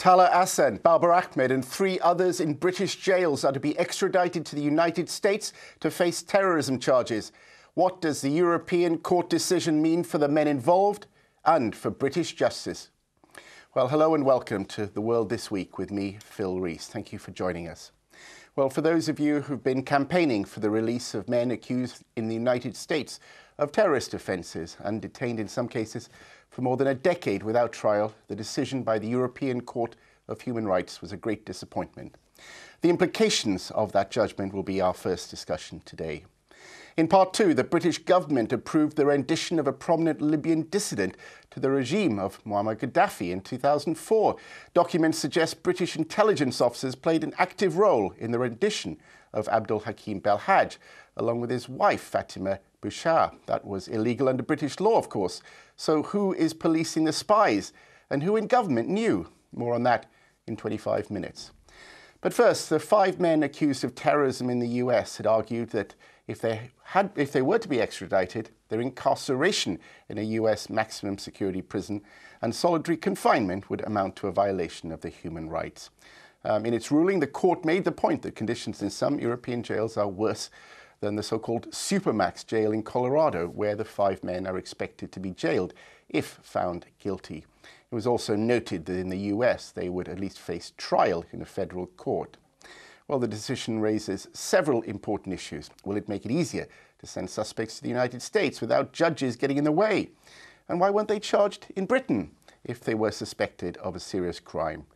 Tala Hassan, Babar Ahmed and 3 others in British jails are to be extradited to the United States to face terrorism charges. What does the European Court decision mean for the men involved and for British justice? Well, hello and welcome to The World This Week with me, Phil Rees. Thank you for joining us. Well, for those of you who've been campaigning for the release of men accused in the United States of terrorist offences and detained in some cases for more than a decade without trial, the decision by the European Court of Human Rights was a great disappointment. The implications of that judgment will be our first discussion today. In part 2, the British government approved the rendition of a prominent Libyan dissident to the regime of Muammar Gaddafi in 2004. Documents suggest British intelligence officers played an active role in the rendition of Abdul Hakim Belhaj, along with his wife, Fatima Bouchar. That was illegal under British law, of course. So who is policing the spies? And who in government knew? More on that in 25 minutes. But first, the 5 men accused of terrorism in the US had argued that if they were to be extradited, their incarceration in a US maximum security prison and solitary confinement would amount to a violation of their human rights. In its ruling, the court made the point that conditions in some European jails are worse than the so-called Supermax jail in Colorado, where the 5 men are expected to be jailed if found guilty. It was also noted that in the US, they would at least face trial in a federal court. Well, the decision raises several important issues. Will it make it easier to send suspects to the United States without judges getting in the way? And why weren't they charged in Britain if they were suspected of a serious crime?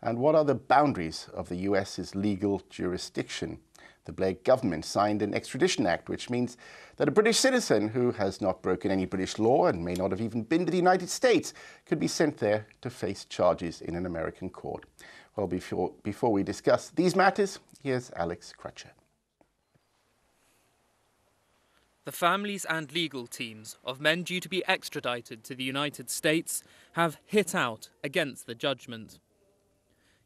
And what are the boundaries of the US's legal jurisdiction? The Blair government signed an Extradition Act, which means that a British citizen who has not broken any British law and may not have even been to the United States could be sent there to face charges in an American court. Well, before we discuss these matters, here's Alex Crutcher. The families and legal teams of men due to be extradited to the United States have hit out against the judgment.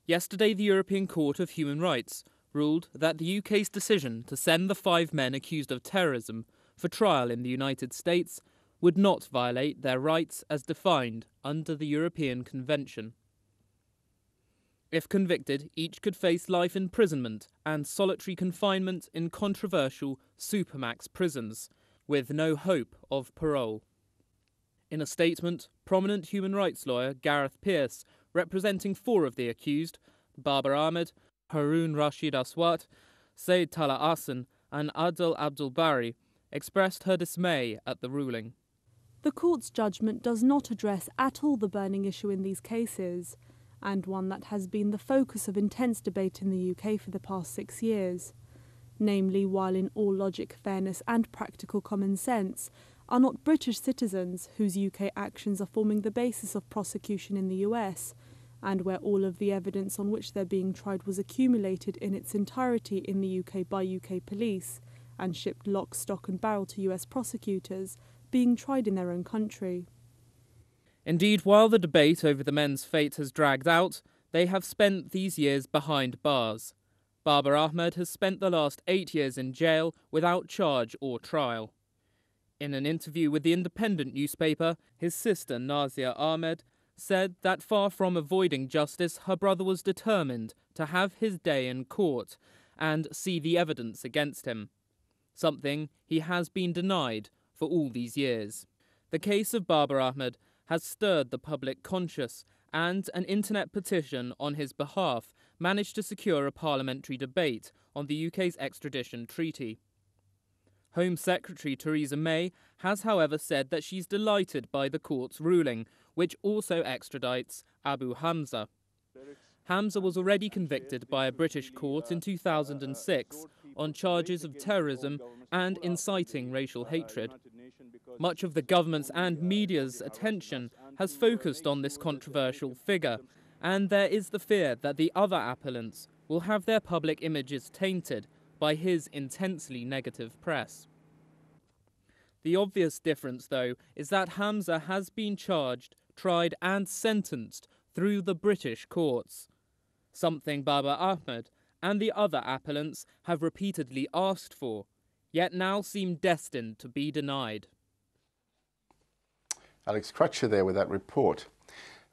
Yesterday, the European Court of Human Rights ruled that the UK's decision to send the 5 men accused of terrorism for trial in the United States would not violate their rights as defined under the European Convention. If convicted, each could face life imprisonment and solitary confinement in controversial Supermax prisons, with no hope of parole. In a statement, prominent human rights lawyer Gareth Pearce, representing 4 of the accused, Babar Ahmed, Haroon Rashid Aswat, Said Tala Hassan and Adel Abdul Bari, expressed her dismay at the ruling. The court's judgment does not address at all the burning issue in these cases, and one that has been the focus of intense debate in the UK for the past 6 years. Namely, while in all logic, fairness and practical common sense, are not British citizens whose UK actions are forming the basis of prosecution in the US, and where all of the evidence on which they're being tried was accumulated in its entirety in the UK by UK police, and shipped lock, stock and barrel to US prosecutors, being tried in their own country. Indeed, while the debate over the men's fate has dragged out, they have spent these years behind bars. Babar Ahmed has spent the last 8 years in jail without charge or trial. In an interview with the Independent newspaper, his sister Nazia Ahmed said that far from avoiding justice, her brother was determined to have his day in court and see the evidence against him, something he has been denied for all these years. The case of Babar Ahmed has stirred the public conscience, and an internet petition on his behalf managed to secure a parliamentary debate on the UK's extradition treaty. Home Secretary Theresa May has, however, said that she's delighted by the court's ruling, which also extradites Abu Hamza. Hamza was already convicted by a British court in 2006 on charges of terrorism and inciting racial hatred. Much of the government's and media's attention has focused on this controversial figure, and there is the fear that the other appellants will have their public images tainted by his intensely negative press. The obvious difference, though, is that Hamza has been charged, tried and sentenced through the British courts, something Babar Ahmed and the other appellants have repeatedly asked for, yet now seem destined to be denied. Alex Crutcher there with that report.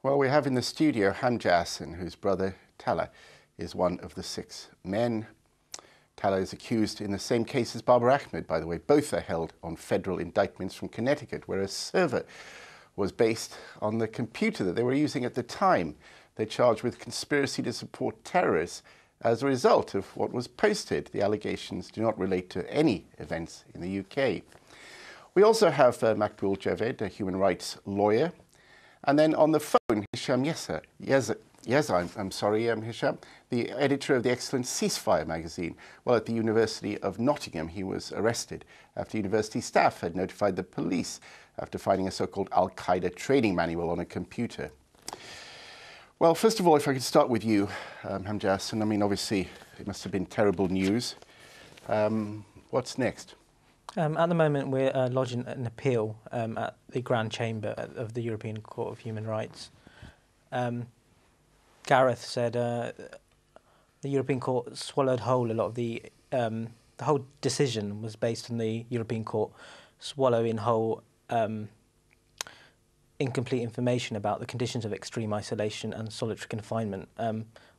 Well, we have in the studio Hamza Hassan, whose brother Talha is one of the 6 men. Talha is accused in the same case as Babar Ahmed, by the way. Both are held on federal indictments from Connecticut, where a server was based on the computer that they were using at the time. They're charged with conspiracy to support terrorists as a result of what was posted. The allegations do not relate to any events in the UK. We also have Makbul Javed, a human rights lawyer. And then on the phone, Hisham Hisham, the editor of the excellent Ceasefire magazine. Well, at the University of Nottingham, he was arrested after university staff had notified the police after finding a so-called Al-Qaeda training manual on a computer. Well, first of all, if I could start with you, Hamza Hassan. I mean, obviously, it must have been terrible news. What's next? At the moment, we're lodging an appeal at the Grand Chamber of the European Court of Human Rights. Gareth said the European Court swallowed whole a lot of the whole decision was based on the European Court swallowing whole incomplete information about the conditions of extreme isolation and solitary confinement,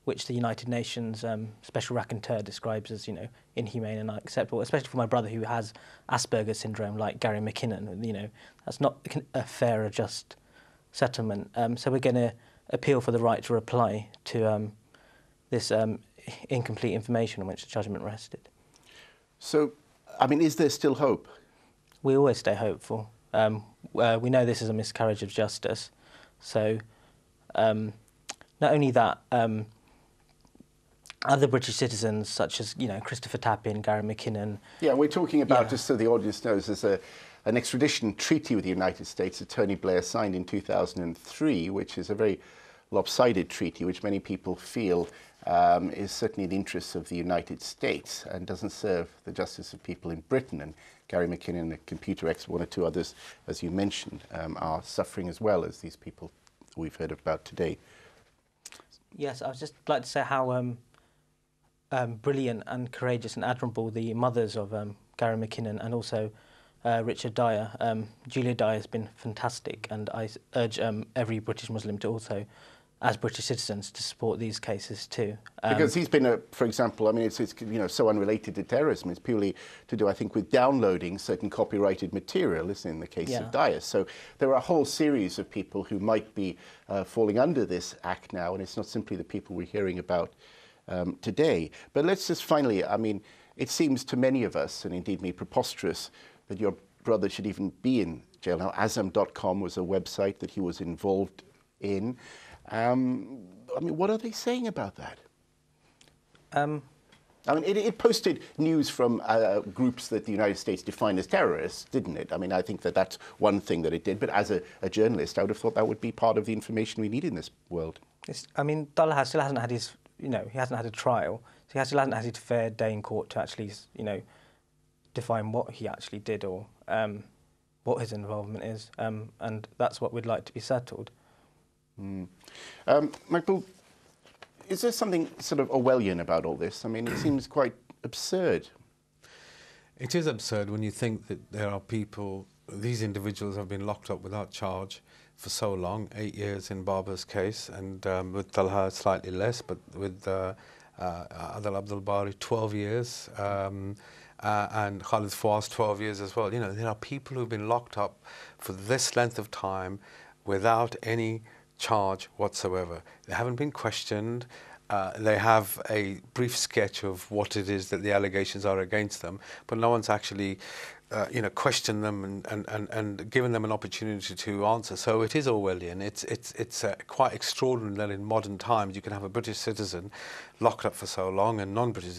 which the United Nations Special Rapporteur describes as, inhumane and unacceptable, especially for my brother who has Asperger's syndrome, like Gary McKinnon. That's not a fair or just settlement. So we're going to appeal for the right to reply to this incomplete information on which the judgment rested. So, I mean, is there still hope? We always stay hopeful. We know this is a miscarriage of justice. So, not only that, other British citizens, such as Christopher Tappin, Gary McKinnon. Yeah, we're talking about, just so the audience knows, there's an extradition treaty with the United States that Tony Blair signed in 2003, which is a very lopsided treaty, which many people feel is certainly in the interests of the United States and doesn't serve the justice of people in Britain. And Gary McKinnon, a computer expert, 1 or 2 others, as you mentioned, are suffering as well as these people we've heard about today. Yes, I would just like to say how brilliant and courageous and admirable the mothers of Gary McKinnon and also Richard Dyer. Julia Dyer has been fantastic, and I urge every British Muslim to also, as British citizens, to support these cases too. Because he's been, for example, I mean, it's so unrelated to terrorism. It's purely to do, I think, with downloading certain copyrighted material, isn't it, in the case of Dyer. So there are a whole series of people who might be falling under this act now, and it's not simply the people we're hearing about today. But let's just finally, I mean, it seems to many of us, and indeed me, preposterous, that your brother should even be in jail now. Azam.com was a website that he was involved in. I mean, what are they saying about that? I mean, it posted news from groups that the United States defined as terrorists, didn't it? I mean, I think that that's one thing that it did. But as a journalist, I would have thought that would be part of the information we need in this world. I mean, Talha still hasn't had his, he hasn't had a trial. So he still hasn't had his fair day in court to actually, define what he actually did or what his involvement is. And that's what we'd like to be settled. Michael, is there something sort of Orwellian about all this? I mean, it seems quite absurd. It is absurd when you think that there are people, these individuals have been locked up without charge for so long, 8 years in Babar's case, and with Talha slightly less, but with Adil Abdul Bari 12 years, and Khalid Fawaz 12 years as well. There are people who've been locked up for this length of time without any charge whatsoever. They haven't been questioned. They have a brief sketch of what it is that the allegations are against them, but no one's actually, questioned them and given them an opportunity to answer. So it is Orwellian. It's quite extraordinary that in modern times you can have a British citizen locked up for so long and non-British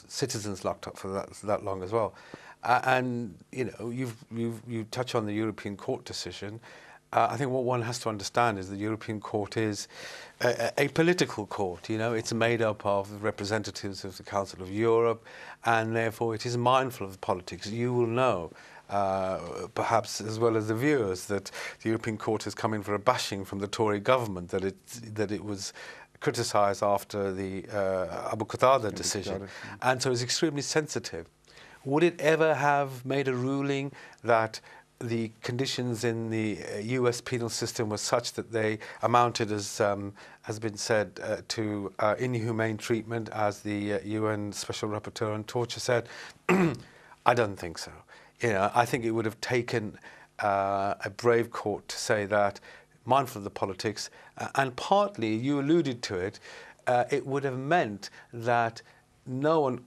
citizens locked up for that long as well. And you touch on the European Court decision. I think what one has to understand is the European Court is a political court. It's made up of representatives of the Council of Europe, and therefore it is mindful of politics. You will know, perhaps as well as the viewers, that the European Court has come in for a bashing from the Tory government, that it was criticised after the Abu Qatada decision, and so it's extremely sensitive. Would it ever have made a ruling that the conditions in the US penal system were such that they amounted, as has been said, to inhumane treatment, as the UN Special Rapporteur on Torture said. I don't think so. I think it would have taken a brave court to say that, mindful of the politics, and partly, you alluded to it, it would have meant that no one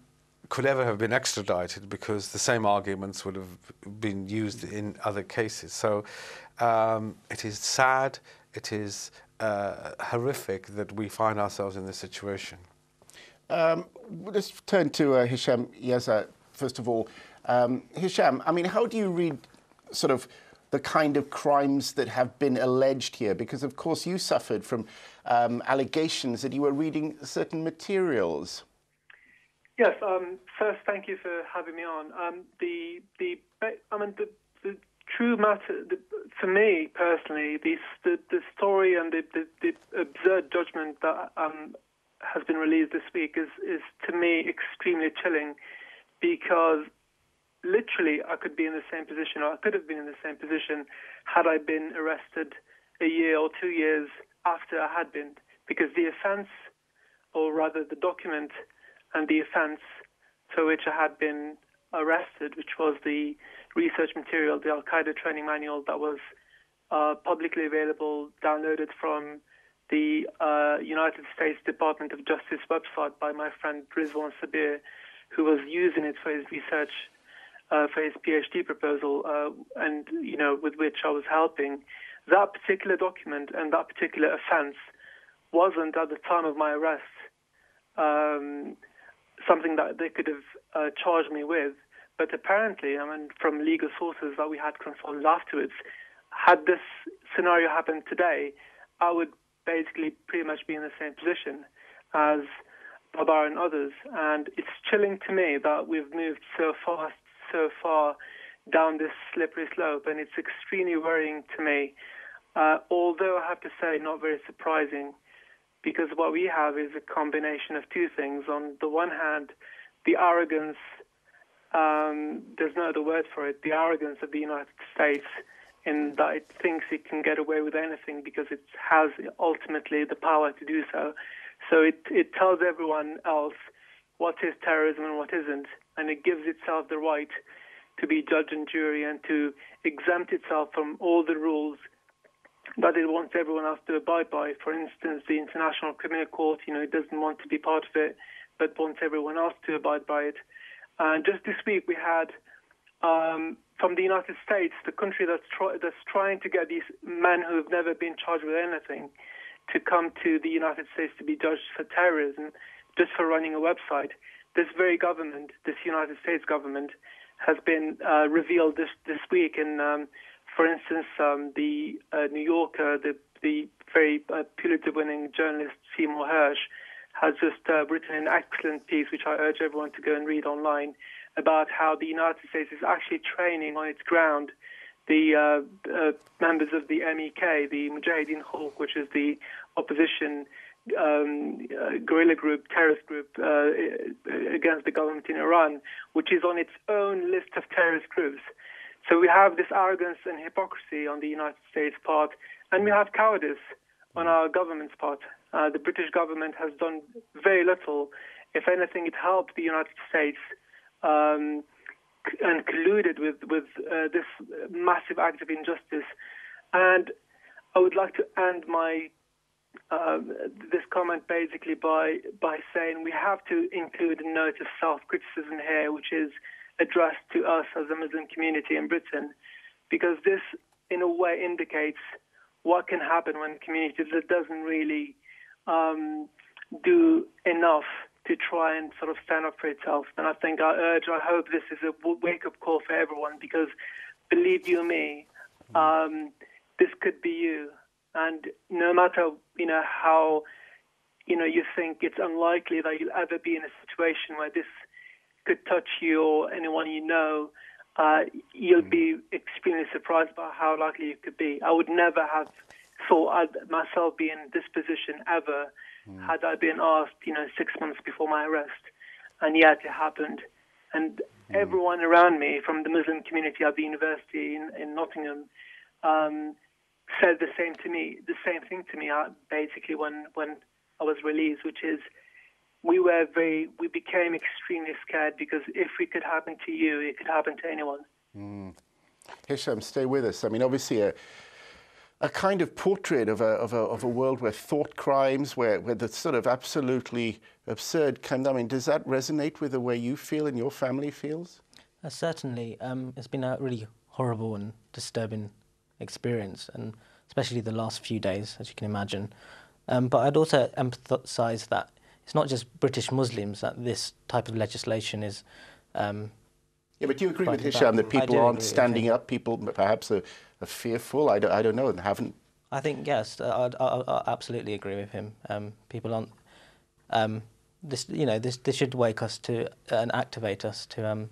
could ever have been extradited because the same arguments would have been used in other cases. So it is sad, it is horrific that we find ourselves in this situation. Let's turn to Hisham Yeza, first of all. Hisham, I mean, how do you read sort of the kind of crimes that have been alleged here? Because, of course, you suffered from allegations that you were reading certain materials. Yes. First, thank you for having me on. The true matter, for me personally, the story and the absurd judgment that has been released this week is to me extremely chilling, because literally I could be in the same position, or I could have been in the same position, had I been arrested a year or 2 years after I had been, because the offence, or rather the document and the offence for which I had been arrested, which was the research material, the Al-Qaeda training manual that was publicly available, downloaded from the United States Department of Justice website by my friend Rizwan Sabir, who was using it for his research, for his PhD proposal, and with which I was helping. That particular document and that particular offence wasn't, at the time of my arrest, something that they could have charged me with. But apparently, from legal sources that we had consulted afterwards, had this scenario happened today, I would basically pretty much be in the same position as Babar and others. And it's chilling to me that we've moved so far down this slippery slope, and it's extremely worrying to me. Although I have to say, not very surprising, because what we have is a combination of two things. On the one hand, the arrogance, there's no other word for it, the arrogance of the United States, in that it thinks it can get away with anything because it has ultimately the power to do so. So it tells everyone else what is terrorism and what isn't, and it gives itself the right to be judge and jury and to exempt itself from all the rules that it wants everyone else to abide by. For instance, the International Criminal Court, it doesn't want to be part of it, but wants everyone else to abide by it. And just this week, we had from the United States, the country that's trying to get these men who have never been charged with anything to come to the United States to be judged for terrorism, just for running a website. This very government, this United States government, has been revealed this week. And for instance, the New Yorker, the very Pulitzer-winning journalist Seymour Hersh, has just written an excellent piece, which I urge everyone to go and read online, about how the United States is actually training on its ground the members of the MEK, the Mujahideen Khalq, which is the opposition guerrilla group, terrorist group against the government in Iran, which is on its own list of terrorist groups. So we have this arrogance and hypocrisy on the United States part, and we have cowardice on our government's part. The British government has done very little. If anything, it helped the United States and colluded with this massive act of injustice. And I would like to end my this comment basically by saying we have to include a note of self-criticism here, which is addressed to us as a Muslim community in Britain, because this, in a way, indicates what can happen when a community that doesn't really do enough to try and sort of stand up for itself. And I hope this is a wake-up call for everyone, because believe you me, this could be you. And no matter, how, you think it's unlikely that you'll ever be in a situation where this could touch you or anyone you know, you'll be extremely surprised by how likely it could be. I would never have thought I'd myself be in this position ever had I been asked, 6 months before my arrest. And yet it happened. And everyone around me from the Muslim community at the university in Nottingham said the same thing to me basically when I was released, which is we became extremely scared because if it could happen to you, it could happen to anyone. Hisham, stay with us. I mean, obviously a kind of portrait of a world where thought crimes, where the sort of absolutely absurd kind. I mean, does that resonate with the way you feel and your family feels? Certainly. It's been a really horrible and disturbing experience, and especially the last few days, as you can imagine. But I'd also emphasise that it's not just British Muslims that this type of legislation is. Yeah, but do you agree with Hisham that people aren't standing up? People perhaps are fearful. I don't know, and haven't. I think yes, I absolutely agree with him. People aren't. This should wake us to and activate us to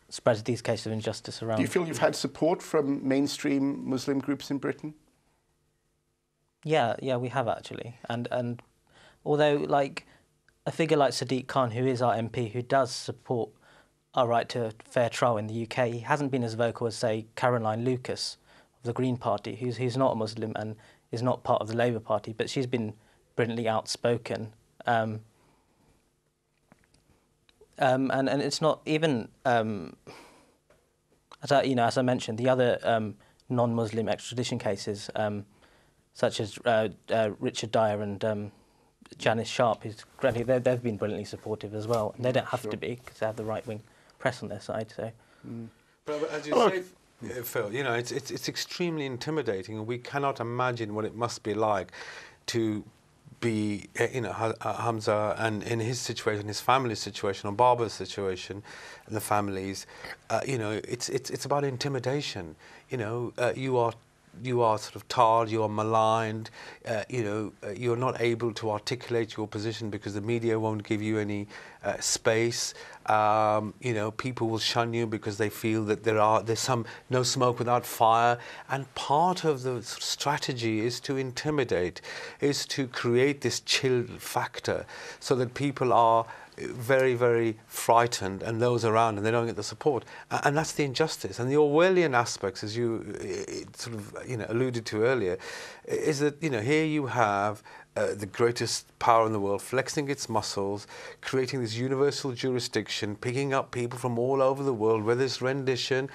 spread these cases of injustice around. Do you feel you've had support from mainstream Muslim groups in Britain? Yeah, we have actually, and although like a figure like Sadiq Khan, who is our MP, who does support our right to a fair trial in the UK, he hasn't been as vocal as, say, Caroline Lucas of the Green Party, who's not a Muslim and is not part of the Labour Party, but she's been brilliantly outspoken. And it's not even, as I mentioned, the other non-Muslim extradition cases, such as Richard Dyer and Janice Sharp, they've been brilliantly supportive as well. And they don't have to be, because they have the right-wing press on their side. So, But as you say, Phil, it's extremely intimidating, and we cannot imagine what it must be like to be, Hamza and in his situation, his family's situation, or Baba's situation, and the families. It's about intimidation. You are sort of tarred, you are maligned, you're not able to articulate your position because the media won't give you any space. People will shun you because they feel that there's no smoke without fire. And part of the strategy is to intimidate, is to create this chill factor so that people are very, very frightened, and those around, and they don't get the support. And that's the injustice. And the Orwellian aspects, as you alluded to earlier, is that, here you have the greatest power in the world flexing its muscles, creating this universal jurisdiction, picking up people from all over the world, whether it's rendition,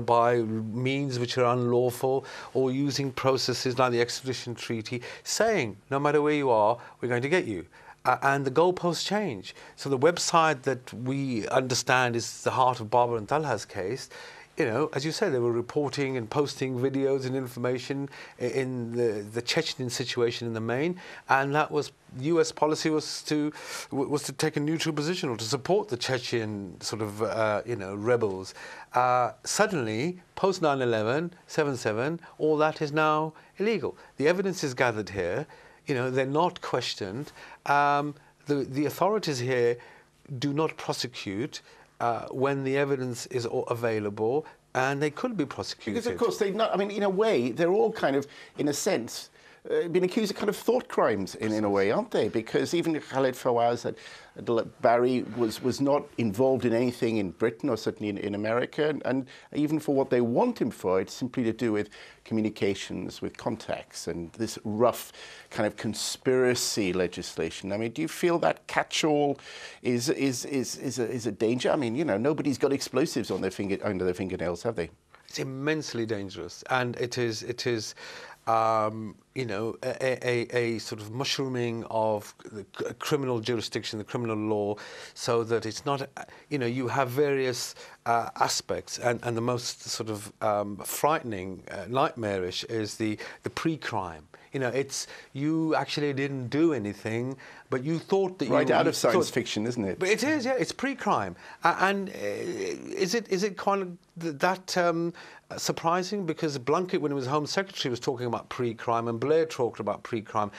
by means which are unlawful, or using processes like the Extradition Treaty, saying, no matter where you are, we're going to get you. And the goalposts change. So the website that we understand is the heart of Baba and Talha's case, as you said, they were reporting and posting videos and information in the Chechen situation in the main, and that was U.S. policy was to take a neutral position or to support the Chechen sort of rebels. Suddenly, post 9/11, 7/7, all that is now illegal. The evidence is gathered here. They're not questioned. The authorities here do not prosecute when the evidence is available, and they could be prosecuted. Because, of course, in a way, they're all kind of, in a sense, been accused of kind of thought crimes in a way, aren't they? Because even Khaled Fawaz said Barry was not involved in anything in Britain or certainly in America, and even for what they want him for, it's simply to do with communications, with contacts, and this rough kind of conspiracy legislation. I mean, do you feel that catch-all is a danger? I mean, nobody's got explosives on under their fingernails, have they? It's immensely dangerous, and it is. A sort of mushrooming of the criminal jurisdiction, the criminal law, so that it's not, you have various aspects, and the most sort of frightening, nightmarish is the pre-crime. It's you actually didn't do anything, but you thought that right out of science fiction, isn't it? But it is, yeah. It's pre-crime, and is it kind of that surprising? Because Blunkett, when he was Home Secretary, was talking about pre-crime, and Blair talked about pre-crime.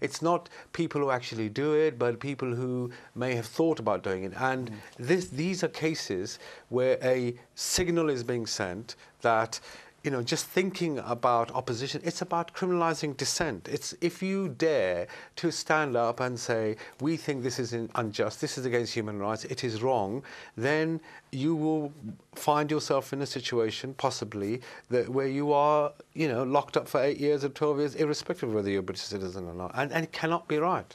It's not people who actually do it, but people who may have thought about doing it. And these are cases where a signal is being sent that you know, just thinking about opposition, it's about criminalizing dissent. It's if you dare to stand up and say, we think this is unjust, this is against human rights, it is wrong, then you will find yourself in a situation, possibly, where you are, you know, locked up for 8 years or 12 years, irrespective of whether you're a British citizen or not. And it cannot be right.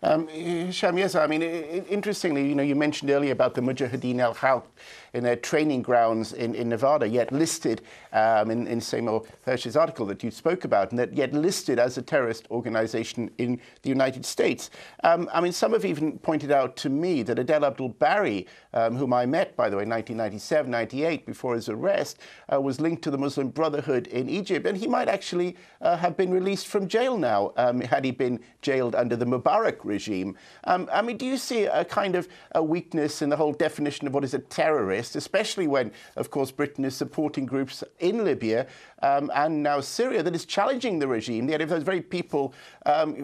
Hisham, yes, I mean, interestingly, you know, you mentioned earlier about the Mujahideen al-Haq in their training grounds in Nevada, yet listed in Seymour Hersh's article that you spoke about, and that yet listed as a terrorist organization in the United States. I mean, some have even pointed out to me that Adel Abdul Bari, whom I met, by the way, in 1997, 98, before his arrest, was linked to the Muslim Brotherhood in Egypt, and he might actually have been released from jail now, had he been jailed under the Mubarak regime. I mean, do you see a kind of a weakness in the whole definition of what is a terrorist, especially when, of course, Britain is supporting groups in Libya and now Syria that is challenging the regime, yet if those very people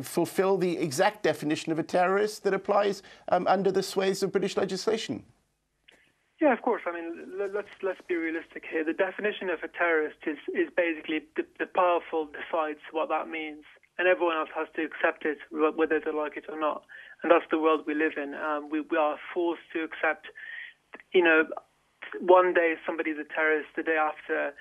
fulfill the exact definition of a terrorist that applies under the swathes of British legislation? Yeah, of course. I mean, let's be realistic here. The definition of a terrorist is basically the powerful decides what that means, and everyone else has to accept it, whether they like it or not. And that's the world we live in. We are forced to accept, you know, one day somebody's a terrorist, the day after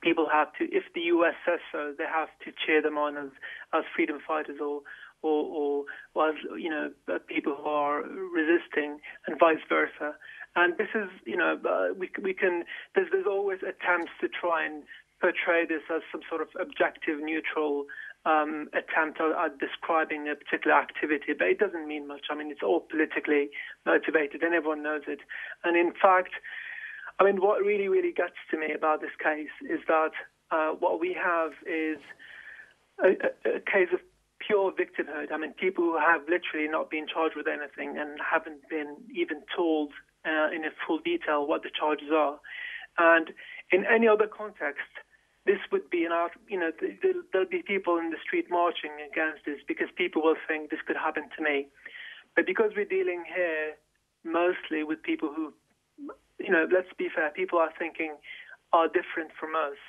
people have to, if the US says so, they have to cheer them on as freedom fighters or as, you know, people who are resisting, and vice versa. And this is, you know, we can, there's always attempts to try and portray this as some sort of objective, neutral attempt at describing a particular activity, but it doesn't mean much. I mean, it's all politically motivated, and everyone knows it. And in fact, I mean, what really, really gets to me about this case is that what we have is a case of pure victimhood. I mean, people who have literally not been charged with anything and haven't been even told in a full detail what the charges are. And in any other context, this would be you know, there'll be people in the street marching against this because people will think this could happen to me. But because we're dealing here mostly with people who, you know, let's be fair, people are thinking are different from us.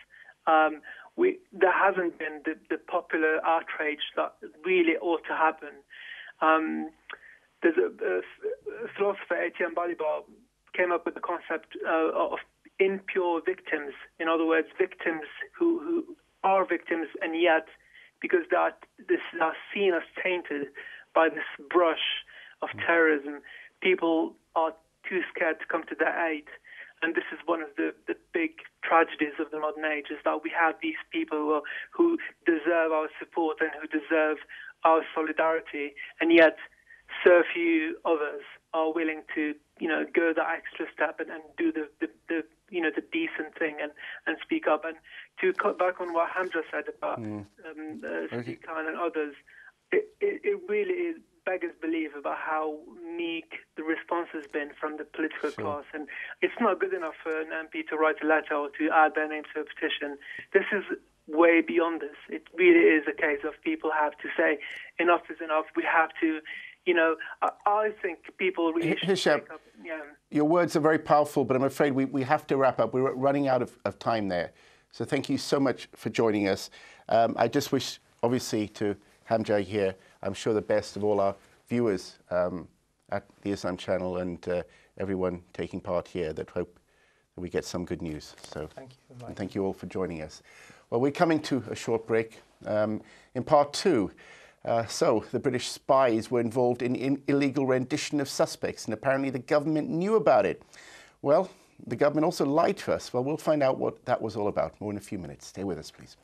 There hasn't been the popular outrage that really ought to happen. There's a philosopher, Etienne Balibar, came up with the concept of impure victims. In other words, victims who are victims, and yet, because they are seen as tainted by this brush of terrorism, people are too scared to come to their aid. And this is one of the big tragedies of the modern age, is that we have these people who deserve our support and who deserve our solidarity, and yet so few others are willing to, you know, go that extra step and do the you know, the decent thing and speak up. And to cut back on what Hamza said about Sadiq Khan and others, it really is beggars belief about how meek the response has been from the political class. And it's not good enough for an MP to write a letter or to add their name to a petition. This is way beyond this. It really is a case of people have to say, enough is enough. We have to, you know, I think people really should take up. Yeah. Your words are very powerful, but I'm afraid we have to wrap up. We're running out of time there. So thank you so much for joining us. I just wish, obviously, to Hamza here, I'm sure the best of all our viewers at the Islam Channel and everyone taking part here, that hope that we get some good news. So thank you. And thank you all for joining us. Well, we're coming to a short break. In part two, so the British spies were involved in illegal rendition of suspects, and apparently the government knew about it. Well, the government also lied to us. Well, we'll find out what that was all about more in a few minutes. Stay with us, please.